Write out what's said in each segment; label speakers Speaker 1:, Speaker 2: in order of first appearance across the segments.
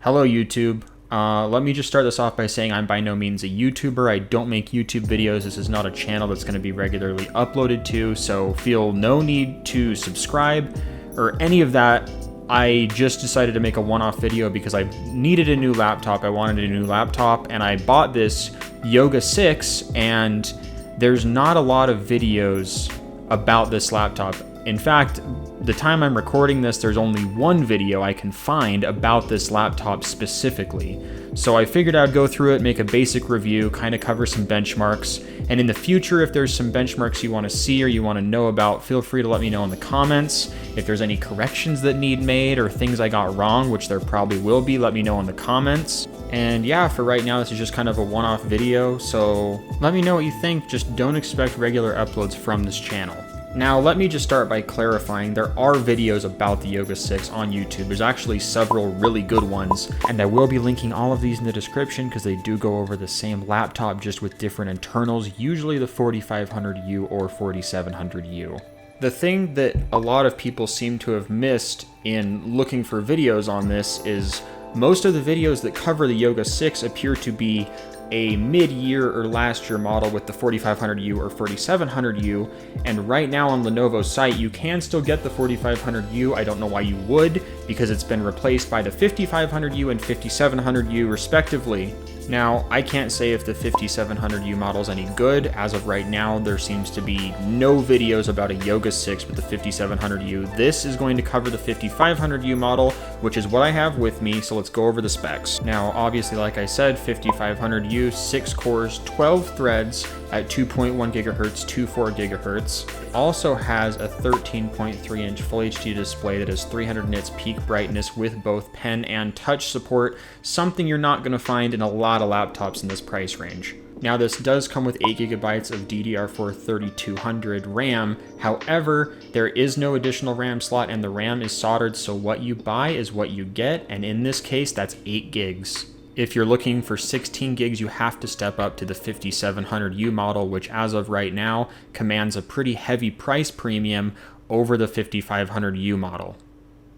Speaker 1: Hello YouTube. Let me just start this off by saying I'm by no means a YouTuber. I don't make YouTube videos. This is not a channel that's going to be regularly uploaded to, so feel no need to subscribe or any of that. I just decided to make a one-off video because I needed a new laptop. I wanted a new laptop and I bought this Yoga 6, and there's not a lot of videos about this laptop. In fact, the time I'm recording this, there's only one video I can find about this laptop specifically. So I figured I'd go through it, make a basic review, kind of cover some benchmarks, and in the future, if there's some benchmarks you want to see or you want to know about, feel free to let me know in the comments. If there's any corrections that need made or things I got wrong, which there probably will be, let me know in the comments. And yeah, for right now, this is just kind of a one-off video, so let me know what you think. Just don't expect regular uploads from this channel. Now, let me just start by clarifying, there are videos about the Yoga 6 on YouTube. There's actually several really good ones, and I will be linking all of these in the description because they do go over the same laptop just with different internals, usually the 4500U or 4700U. The thing that a lot of people seem to have missed in looking for videos on this is most of the videos that cover the Yoga 6 appear to be a mid-year or last year model with the 4500U or 4700U, and right now on Lenovo's site you can still get the 4500U. I don't know why you would, because it's been replaced by the 5500U and 5700U respectively. Now, I can't say if the 5700U model is any good. As of right now, there seems to be no videos about a Yoga 6 with the 5700U. This is going to cover the 5500U model, which is what I have with me, so let's go over the specs. Now, obviously, like I said, 5500U, 6 cores, 12 threads at 2.1 gigahertz to 4 gigahertz. It also has a 13.3 inch Full HD display that has 300 nits peak brightness with both pen and touch support, something you're not going to find in a lot of laptops in this price range. Now, this does come with 8 gigabytes of DDR4 3200 RAM. However, there is no additional RAM slot and the RAM is soldered, so what you buy is what you get, and in this case, that's 8 gigs. If you're looking for 16 gigs, you have to step up to the 5700U model, which as of right now commands a pretty heavy price premium over the 5500U model.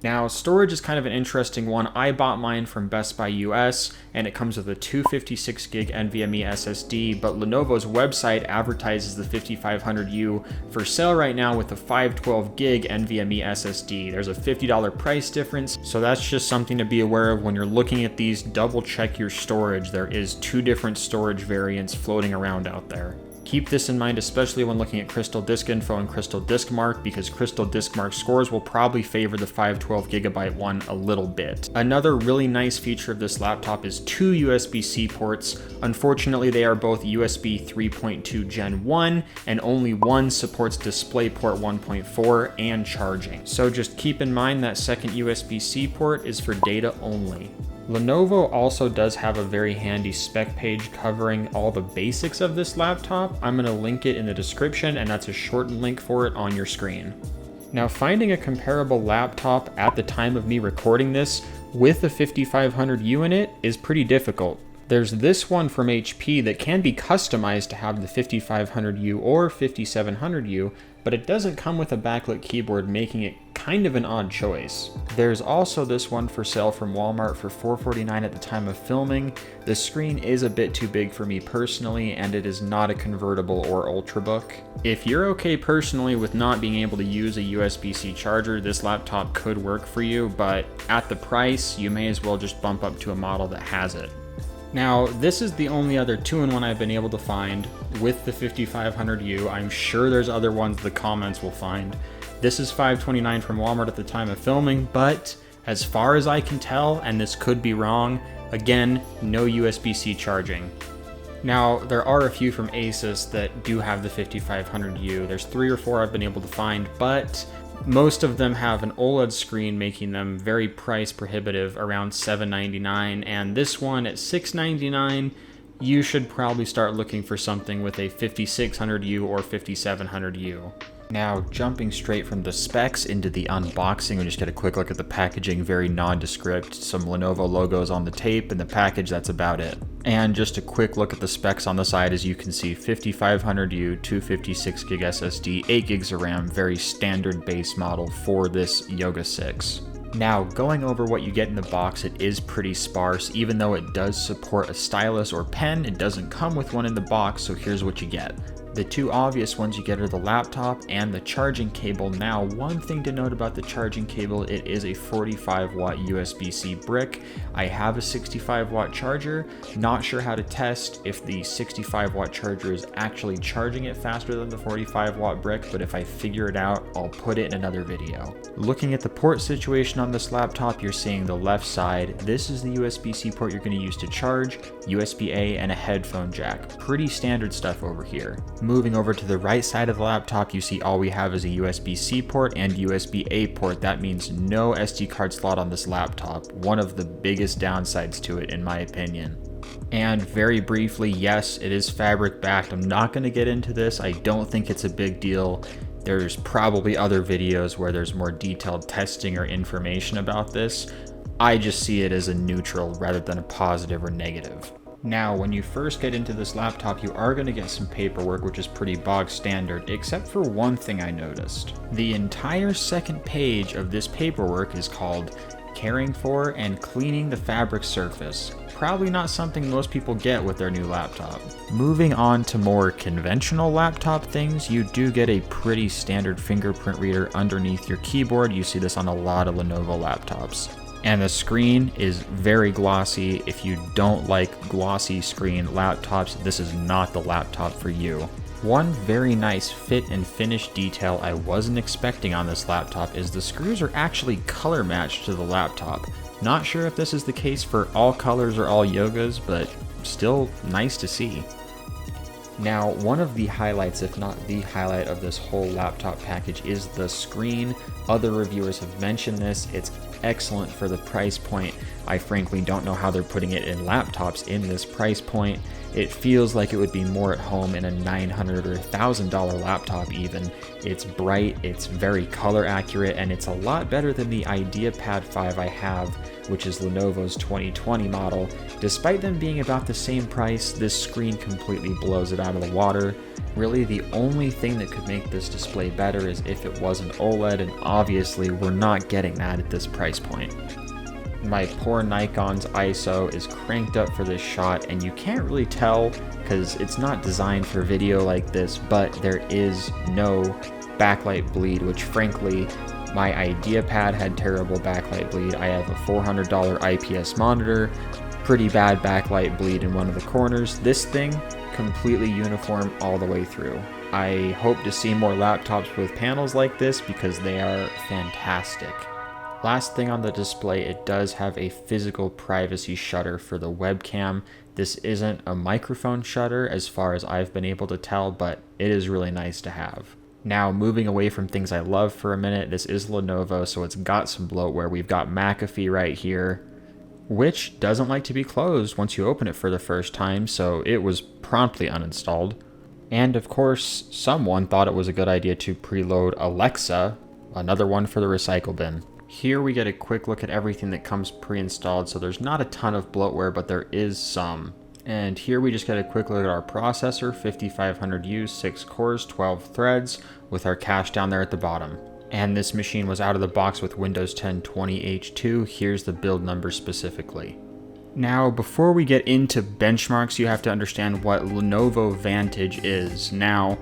Speaker 1: Now, storage is kind of an interesting one. I bought mine from Best Buy US, and it comes with a 256 gig NVMe SSD, but Lenovo's website advertises the 5500U for sale right now with a 512 gig NVMe SSD. There's a $50 price difference, so that's just something to be aware of when you're looking at these. Double check your storage. There is 2 different storage variants floating around out there. Keep this in mind, especially when looking at Crystal Disk Info and Crystal Disk Mark, because Crystal Disk Mark scores will probably favor the 512 gigabyte one a little bit. Another really nice feature of this laptop is 2 USB-C ports. Unfortunately, they are both USB 3.2 Gen 1, and only one supports DisplayPort 1.4 and charging. So just keep in mind that second USB-C port is for data only. Lenovo also does have a very handy spec page covering all the basics of this laptop. I'm going to link it in the description, and that's a shortened link for it on your screen. Now, finding a comparable laptop at the time of me recording this with the 5500U in it is pretty difficult. There's this one from HP that can be customized to have the 5500U or 5700U, but it doesn't come with a backlit keyboard, making it kind of an odd choice. There's also this one for sale from Walmart for $449 at the time of filming. The screen is a bit too big for me personally, and it is not a convertible or Ultrabook. If you're okay personally with not being able to use a USB-C charger, this laptop could work for you, but at the price, you may as well just bump up to a model that has it. Now, this is the only other 2-in-1 I've been able to find with the 5500U. I'm sure there's other ones the comments will find. This is $529 from Walmart at the time of filming, but as far as I can tell, and this could be wrong, again, no USB-C charging. Now, there are a few from Asus that do have the 5500U. There's 3 or 4 I've been able to find, but most of them have an OLED screen, making them very price prohibitive, around $799, and this one at $699, you should probably start looking for something with a 5600U or 5700U. Now, jumping straight from the specs into the unboxing, we just get a quick look at the packaging, very nondescript, some Lenovo logos on the tape, and the package, that's about it. And just a quick look at the specs on the side, as you can see, 5500U, 256 gig SSD, 8 gigs of RAM, very standard base model for this Yoga 6. Now, going over what you get in the box, it is pretty sparse. Even though it does support a stylus or pen, it doesn't come with one in the box, so here's what you get. The two obvious ones you get are the laptop and the charging cable. Now, one thing to note about the charging cable, it is a 45 watt USB-C brick. I have a 65 watt charger. Not sure how to test if the 65 watt charger is actually charging it faster than the 45 watt brick, but if I figure it out, I'll put it in another video. Looking at the port situation on this laptop, you're seeing the left side. This is the USB-C port you're going to use to charge, USB-A, and a headphone jack. Pretty standard stuff over here. Moving over to the right side of the laptop, you see all we have is a USB-C port and USB-A port. That means no SD card slot on this laptop. One of the biggest downsides to it, in my opinion. And very briefly, yes, it is fabric backed. I'm not going to get into this. I don't think it's a big deal. There's probably other videos where there's more detailed testing or information about this. I just see it as a neutral rather than a positive or negative. Now, when you first get into this laptop, you are going to get some paperwork, which is pretty bog standard, except for one thing I noticed. The entire second page of this paperwork is called Caring for and Cleaning the Fabric Surface. Probably not something most people get with their new laptop. Moving on to more conventional laptop things, you do get a pretty standard fingerprint reader underneath your keyboard. You see this on a lot of Lenovo laptops. And the screen is very glossy. If you don't like glossy screen laptops, this is not the laptop for you. One very nice fit and finish detail I wasn't expecting on this laptop is the screws are actually color matched to the laptop. Not sure if this is the case for all colors or all Yogas, but still nice to see. Now, one of the highlights, if not the highlight of this whole laptop package is the screen. Other reviewers have mentioned this. It's excellent for the price point. I frankly don't know how they're putting it in laptops in this price point. It feels like it would be more at home in a $900 or $1,000 laptop even. It's bright, it's very color accurate, and it's a lot better than the IdeaPad 5 I have, which is Lenovo's 2020 model. Despite them being about the same price, this screen completely blows it out of the water. Really, the only thing that could make this display better is if it was an OLED, and obviously we're not getting that at this price point. My poor Nikon's ISO is cranked up for this shot, and you can't really tell because it's not designed for video like this, but there is no backlight bleed, which frankly, my IdeaPad had terrible backlight bleed. I have a $400 IPS monitor, pretty bad backlight bleed in one of the corners. This thing, completely uniform all the way through. I hope to see more laptops with panels like this because they are fantastic. Last thing on the display, it does have a physical privacy shutter for the webcam. This isn't a microphone shutter as far as I've been able to tell, but it is really nice to have. Now, moving away from things I love for a minute, this is Lenovo, so it's got some bloatware. We've got McAfee right here, which doesn't like to be closed once you open it for the first time, so it was promptly uninstalled. And of course, someone thought it was a good idea to preload Alexa, another one for the recycle bin. Here we get a quick look at everything that comes pre-installed, so there's not a ton of bloatware, but there is some. And here we just get a quick look at our processor, 5500U, 6 cores, 12 threads, with our cache down there at the bottom. And this machine was out of the box with Windows 10 20H2. Here's the build number specifically. Now, before we get into benchmarks, you have to understand what Lenovo Vantage is. Now,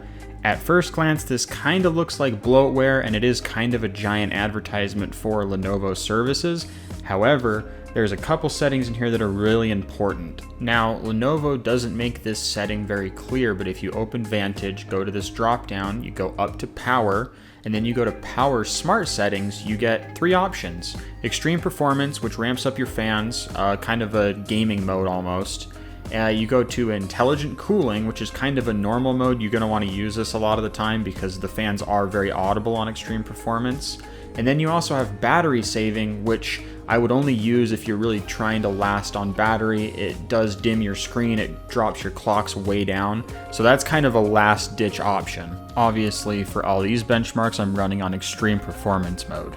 Speaker 1: at first glance, this kind of looks like bloatware, and it is kind of a giant advertisement for Lenovo services. However, there's a couple settings in here that are really important. Now, Lenovo doesn't make this setting very clear, but if you open Vantage, go to this drop down, you go up to Power, and then you go to Power Smart Settings, you get 3 options. Extreme Performance, which ramps up your fans, kind of a gaming mode almost. You go to Intelligent Cooling, which is kind of a normal mode. You're going to want to use this a lot of the time because the fans are very audible on extreme performance. And then you also have Battery Saving, which I would only use if you're really trying to last on battery. It does dim your screen, it drops your clocks way down. So that's kind of a last ditch option. Obviously, for all these benchmarks, I'm running on Extreme Performance mode.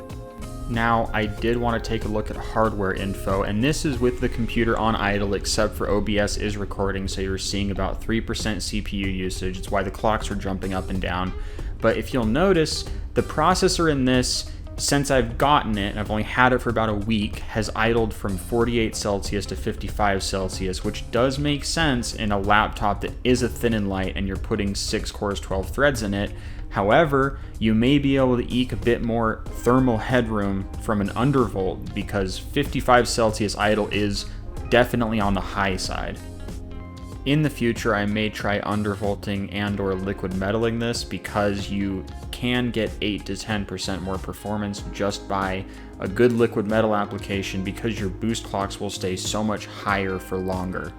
Speaker 1: Now, I did want to take a look at hardware info, and this is with the computer on idle except for OBS is recording, so you're seeing about 3% CPU usage. It's why the clocks are jumping up and down. But if you'll notice, the processor in this since I've gotten it, and I've only had it for about a week, has idled from 48 Celsius to 55 Celsius, which does make sense in a laptop that is a thin and light and you're putting 6 cores, 12 threads in it. However, you may be able to eke a bit more thermal headroom from an undervolt, because 55 Celsius idle is definitely on the high side. In the future, I may try undervolting and or liquid metaling this, because you can get 8 to 10% more performance just by a good liquid metal application, because your boost clocks will stay so much higher for longer.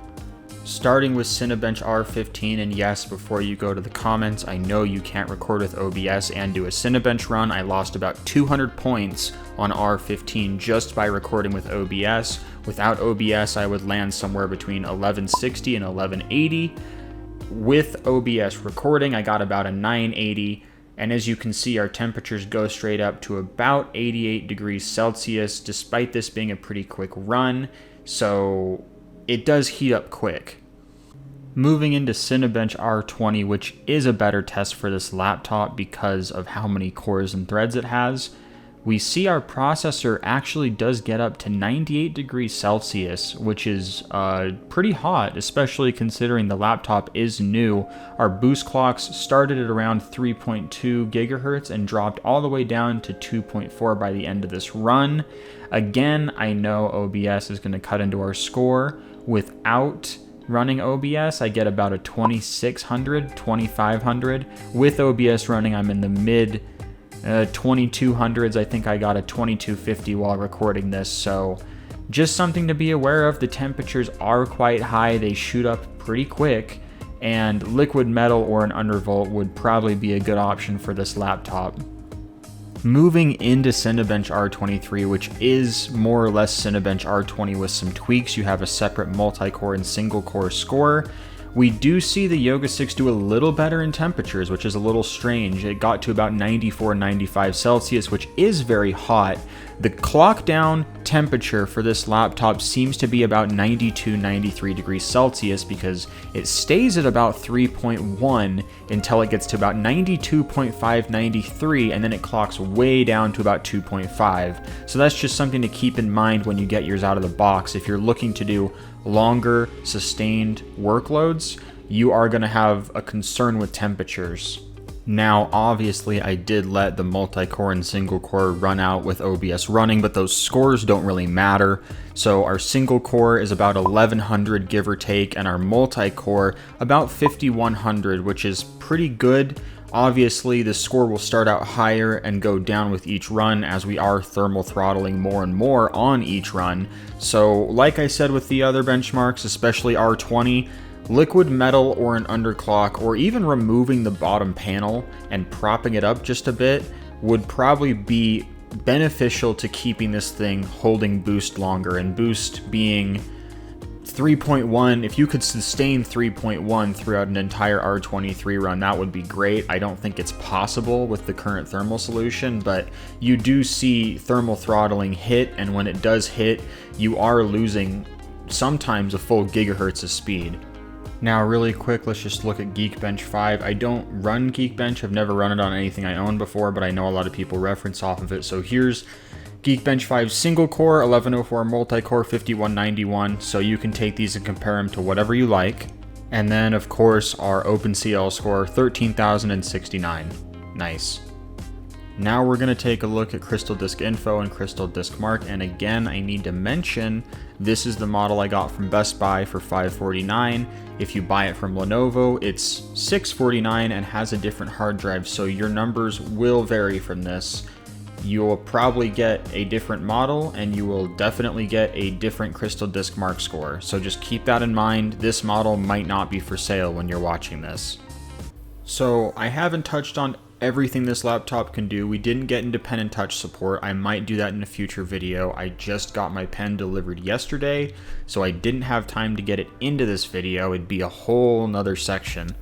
Speaker 1: Starting with Cinebench R15, and yes, before you go to the comments, I know you can't record with OBS and do a Cinebench run. I lost about 200 points on R15 just by recording with OBS. Without OBS, I would land somewhere between 1160 and 1180. With OBS recording, I got about a 980. And as you can see, our temperatures go straight up to about 88 degrees Celsius, despite this being a pretty quick run. So it does heat up quick. Moving into Cinebench R20, which is a better test for this laptop because of how many cores and threads it has, we see our processor actually does get up to 98 degrees Celsius, which is pretty hot, especially considering the laptop is new. Our boost clocks started at around 3.2 gigahertz and dropped all the way down to 2.4 by the end of this run. Again, I know OBS is going to cut into our score. Without running OBS, I get about a 2600, 2500. With OBS running, I'm in the mid 2200s. I think I got a 2250 while recording this, so just something to be aware of. The temperatures are quite high, they shoot up pretty quick, and liquid metal or an undervolt would probably be a good option for this laptop. Moving into Cinebench R23, which is more or less Cinebench R20 with some tweaks. You have a separate multi-core and single-core score. We do see the Yoga 6 do a little better in temperatures, which is a little strange. It got to about 94, 95 Celsius, which is very hot. The clock down temperature for this laptop seems to be about 92, 93 degrees Celsius, because it stays at about 3.1 until it gets to about 92.5, 93, and then it clocks way down to about 2.5. So that's just something to keep in mind when you get yours out of the box. If you're looking to do longer, sustained workloads, you are going to have a concern with temperatures. Now, obviously, I did let the multi-core and single-core run out with OBS running, but those scores don't really matter. So our single-core is about 1100, give or take, and our multi-core about 5100, which is pretty good. Obviously, the score will start out higher and go down with each run, as we are thermal throttling more and more on each run. So, like I said with the other benchmarks, especially R20, liquid metal or an underclock, or even removing the bottom panel and propping it up just a bit, would probably be beneficial to keeping this thing holding boost longer. And boost being 3.1, if you could sustain 3.1 throughout an entire R23 run, that would be great. I don't think it's possible with the current thermal solution, but you do see thermal throttling hit, and when it does hit, you are losing sometimes a full gigahertz of speed. Now, really quick, let's just look at Geekbench 5. I don't run Geekbench, I've never run it on anything I own before, but I know a lot of people reference off of it. So here's Geekbench 5 single core, 1104 multi-core, 5191. So you can take these and compare them to whatever you like. And then, of course, our OpenCL score, 13,069. Nice. Now we're going to take a look at Crystal Disk Info and Crystal Disk Mark, and again, I need to mention this is the model I got from Best Buy for $549. If you buy it from Lenovo, it's $649 and has a different hard drive, so your numbers will vary from this. You will probably get a different model, and you will definitely get a different Crystal Disk Mark score, so just keep that in mind. This model might not be for sale when you're watching this. So I haven't touched on everything this laptop can do. We didn't get independent touch support. I might do that in a future video. I just got my pen delivered yesterday, so I didn't have time to get it into this video. It'd be a whole nother section.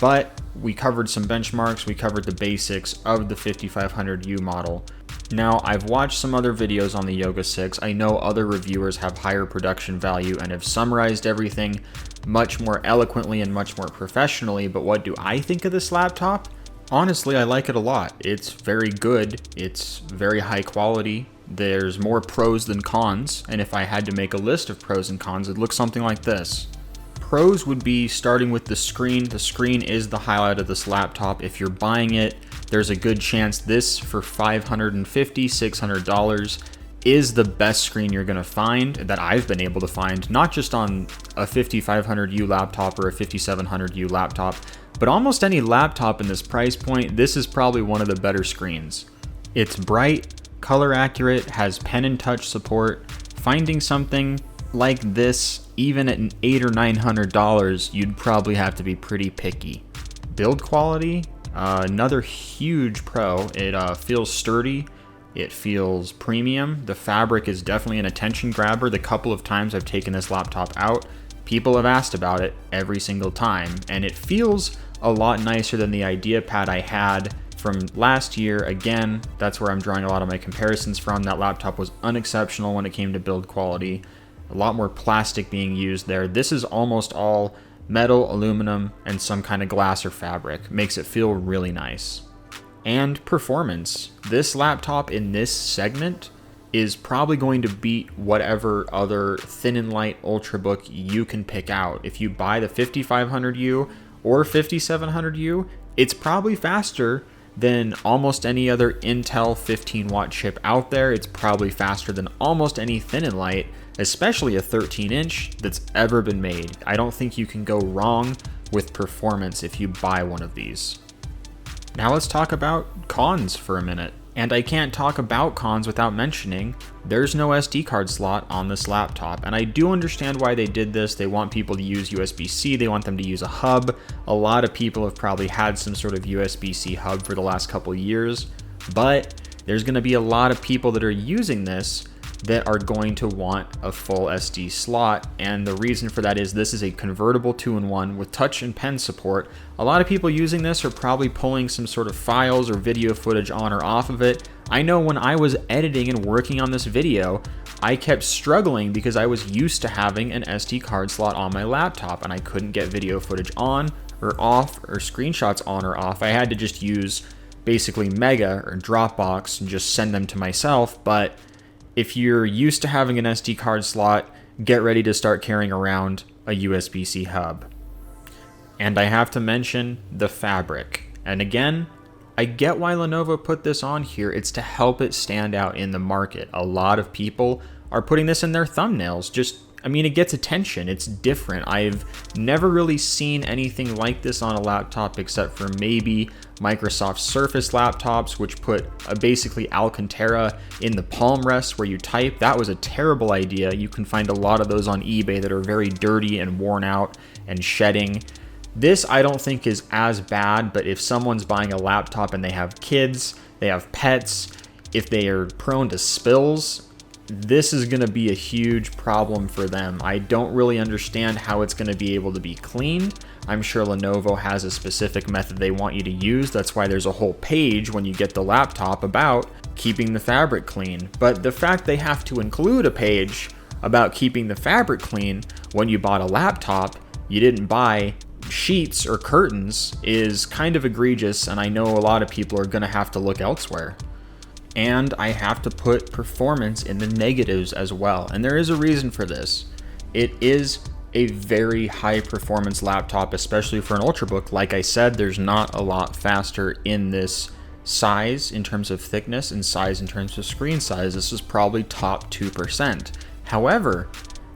Speaker 1: But we covered some benchmarks, we covered the basics of the 5500U model. Now, I've watched some other videos on the Yoga 6. I know other reviewers have higher production value and have summarized everything much more eloquently and much more professionally, but what do I think of this laptop? Honestly, I like it a lot. It's very good. It's very high quality. There's more pros than cons, and if I had to make a list of pros and cons, it'd look something like this. Pros would be starting with the screen. The screen is the highlight of this laptop. If you're buying it, there's a good chance this for $550, $600 is the best screen you're gonna find that I've been able to find, not just on a 5500U laptop or a 5700U laptop, but almost any laptop in this price point. This is probably one of the better screens. It's bright, color accurate, has pen and touch support. Finding something like this, even at $800 or $900, you'd probably have to be pretty picky. Build quality, another huge pro. It feels sturdy. It feels premium. The fabric is definitely an attention grabber. The couple of times I've taken this laptop out, people have asked about it every single time, and it feels a lot nicer than the IdeaPad I had from last year. Again, that's where I'm drawing a lot of my comparisons from. That laptop was unexceptional when it came to build quality. A lot more plastic being used there. This is almost all metal, aluminum, and some kind of glass or fabric. Makes it feel really nice. And performance. This laptop in this segment is probably going to beat whatever other thin and light Ultrabook you can pick out. If you buy the 5500U or 5700U, it's probably faster than almost any other Intel 15-watt chip out there. It's probably faster than almost any thin and light, especially a 13-inch that's ever been made. I don't think you can go wrong with performance if you buy one of these. Now let's talk about cons for a minute. And I can't talk about cons without mentioning there's no SD card slot on this laptop. And I do understand why they did this. They want people to use USB-C. They want them to use a hub. A lot of people have probably had some sort of USB-C hub for the last couple of years. But there's going to be a lot of people that are using this that are going to want a full SD slot, and the reason for that is this is a convertible 2-in-1 with touch and pen support. A lot of people using this are probably pulling some sort of files or video footage on or off of it. I know when I was editing and working on this video, I kept struggling because I was used to having an SD card slot on my laptop and I couldn't get video footage on or off or screenshots on or off. I had to just use basically Mega or Dropbox and just send them to myself. But if you're used to having an SD card slot, get ready to start carrying around a USB-C hub. And I have to mention the fabric. And again, I get why Lenovo put this on here. It's to help it stand out in the market. A lot of people are putting this in their thumbnails. It gets attention. It's different. I've never really seen anything like this on a laptop except for maybe Microsoft Surface laptops, which put basically Alcantara in the palm rest where you type. That was a terrible idea. You can find a lot of those on eBay that are very dirty and worn out and shedding. This I don't think is as bad, but if someone's buying a laptop and they have kids, they have pets, if they are prone to spills, this is going to be a huge problem for them. I don't really understand how it's going to be able to be cleaned. I'm sure Lenovo has a specific method they want you to use. That's why there's a whole page when you get the laptop about keeping the fabric clean. But the fact they have to include a page about keeping the fabric clean when you bought a laptop, you didn't buy sheets or curtains, is kind of egregious, and I know a lot of people are going to have to look elsewhere. And I have to put performance in the negatives as well. And there is a reason for this. It is a very high performance laptop, especially for an Ultrabook. Like I said, there's not a lot faster in this size in terms of thickness and size in terms of screen size. This is probably top 2%. However,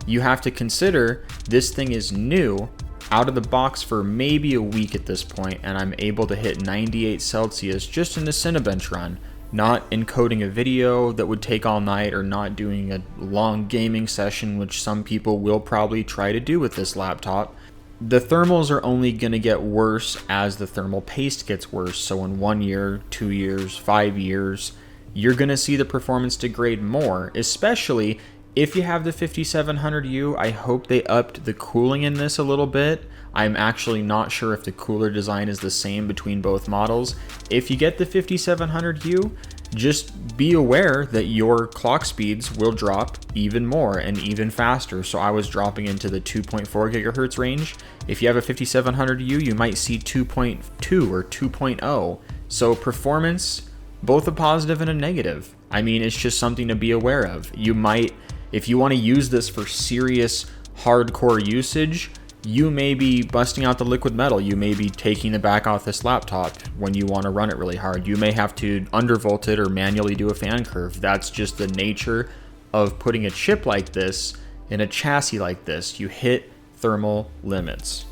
Speaker 1: you have to consider this thing is new out of the box for maybe a week at this point, and I'm able to hit 98 Celsius just in the Cinebench run. Not encoding a video that would take all night, or not doing a long gaming session, which some people will probably try to do with this laptop. The thermals are only going to get worse as the thermal paste gets worse. So in 1 year, 2 years, 5 years, you're going to see the performance degrade more, especially if you have the 5700U. I hope they upped the cooling in this a little bit. I'm actually not sure if the cooler design is the same between both models. If you get the 5700U, just be aware that your clock speeds will drop even more and even faster. So I was dropping into the 2.4 gigahertz range. If you have a 5700U, you might see 2.2 or 2.0. So performance, both a positive and a negative. I mean, it's just something to be aware of. You might, if you want to use this for serious hardcore usage, you may be busting out the liquid metal. You may be taking the back off this laptop when you want to run it really hard. You may have to undervolt it or manually do a fan curve. That's just the nature of putting a chip like this in a chassis like this. You hit thermal limits.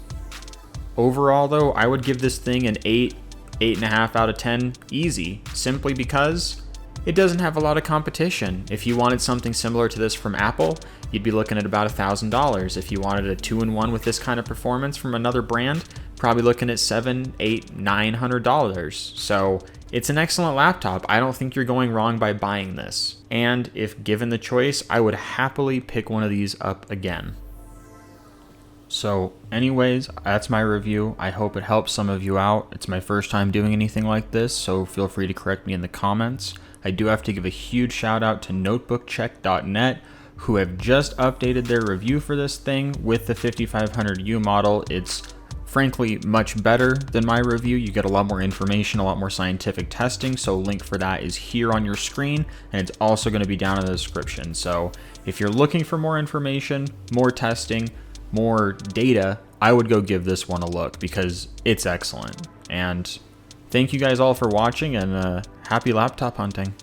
Speaker 1: Overall though, I would give this thing an 8.5 out of 10 easy, simply because it doesn't have a lot of competition. If you wanted something similar to this from Apple, you'd be looking at about $1,000. If you wanted a 2-in-1 with this kind of performance from another brand, probably looking at $700, $800, $900. So it's an excellent laptop. I don't think you're going wrong by buying this. And if given the choice, I would happily pick one of these up again. So anyways, that's my review. I hope it helps some of you out. It's my first time doing anything like this, so feel free to correct me in the comments. I do have to give a huge shout out to notebookcheck.net, who have just updated their review for this thing with the 5500U model. It's frankly much better than my review. You get a lot more information, a lot more scientific testing, so link for that is here on your screen, and it's also going to be down in the description. So if you're looking for more information, more testing, more data, I would go give this one a look because it's excellent. And thank you guys all for watching, and happy laptop hunting.